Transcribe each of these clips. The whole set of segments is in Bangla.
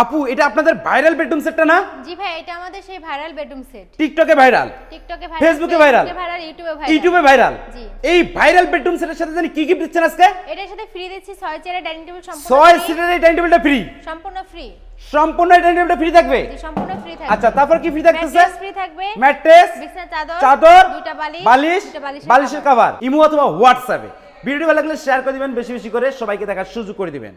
আপু এটা আপনাদের ভাইরাল বেডরুম সেটটা না? জি ভাই, এটা আমাদের সেই ভাইরাল বেডরুম সেট। টিকটকে ভাইরাল, টিকটকে ভাইরাল, ফেসবুকে ভাইরাল, ইউটিউবে ভাইরাল। জি। এই ভাইরাল বেডরুম সেটের সাথে জানি কি গিফট দিচ্ছেন আজকে? এটার সাথে ফ্রি দিচ্ছি 6 চেয়ারের ডাইনিং টেবিল সম্পূর্ণ 6 সিটারের ডাইনিং টেবিলটা ফ্রি, সম্পূর্ণ ফ্রি। সম্পূর্ণ ডাইনিং টেবিলটা ফ্রি থাকবে? জি, সম্পূর্ণ ফ্রি থাকবে। আচ্ছা, তারপর কি ফ্রি থাকতেছে? ম্যাট্রেস ফ্রি থাকবে, ম্যাট্রেস, বিছানা চাদর, দুইটা বালিশ, দুইটা বালিশের কভার। ইমো অথবা হোয়াটসঅ্যাপে ভিডিও ভালো লাগলে শেয়ার করে দিবেন, বেশি বেশি করে সবাইকে দেখার সুযোগ করে দিবেন।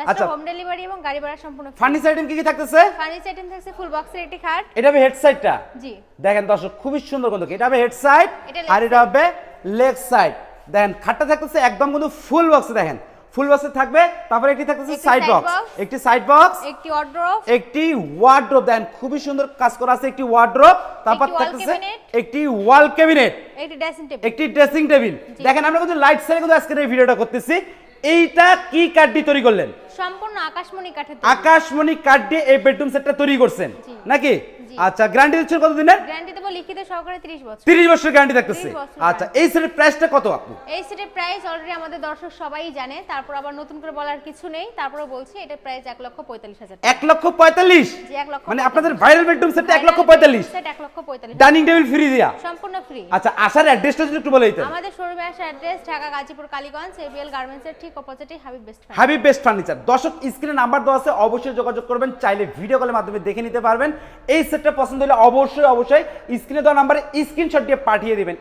আচ্ছা, হোম ডেলিভারি এবং গাড়ি ভাড়া সম্পূর্ণ ফ্রি। ফার্নিচার আইটেম কি কি থাকতেছে? ফার্নিচার আইটেম থাকছে ফুল বক্সের একটি খাট। এটা হবে হেড সাইডটা। জি। দেখেন দর্শক খুবই সুন্দর কিন্তু এটা হবে হেড সাইড আর এটা হবে লেগ সাইড। দেখেন খাটটা থাকতেছে একদম কিন্তু ফুল বক্সে, দেখেন ফুল বক্সে থাকবে। তারপরে একটি থাকতেছে সাইড বক্স, একটি সাইড বক্স, একটি ওয়ার্ড্রোব, একটি ওয়ার্ড্রোব। দেখেন খুবই সুন্দর কাজ করা আছে, একটি ওয়ার্ড্রোব। তারপর থাকতেছে একটি ওয়াল ক্যাবিনেট, একটি ড্রেসিং টেবিল, একটি ড্রেসিং টেবিল। দেখেন আমরা কিন্তু লাইট সাইডে কিন্তু আজকে এই ভিডিওটা করতেছি। এইটা কি কাঠ দিয়ে তৈরি করলেন? সম্পূর্ণ আকাশমণি কাঠের। আকাশমণি কাঠ দিয়ে এই বেডরুম সেটটা তৈরি করছেন নাকি? আচ্ছা, গ্যারান্টি দিচ্ছেন কত দিনের? গ্যারান্টি দেব লিখিত সহকারে 30 বছর। 30 বছর গ্যারান্টি থাকতেছে। আচ্ছা, এই সেটের প্রাইসটা কত আপু? এই সেটের প্রাইস অলরেডি আমাদের দর্শক সবাই জানে, তারপর আবার নতুন করে বলার কিছু নেই। তারপরে বলছি এটার প্রাইস 1,45,000 টাকা। 1,45,000? জি, 1,45,000। মানে আপনাদের ভাইরাল বেডরুম সেটটা 1,45,000? সেট 1,45,000। ডাইনিং টেবিল ফ্রি দিয়া? সম্পূর্ণ ফ্রি। আচ্ছা, আসার অ্যাড্রেসটা যদি একটু বলে দিতেন। আমাদের শোরুমে আসার অ্যাড্রেস ঢাকা গাজীপুর কালীগঞ্জ এবিএল গার্মেন্টসের ঠিক অপোজিটে Habib best furniture. Habib best furniture. দর্শক স্ক্রিনে নাম্বার দেওয়া আছে, অবশ্যই যোগাযোগ করবেন, চাইলে ভিডিও কলের মাধ্যমে দেখে নিতে পারবেন। এই সেটটা পছন্দ হলে অবশ্যই স্ক্রিনে দেওয়া নাম্বারে স্ক্রিনশট দিয়ে পাঠিয়ে দিবেন।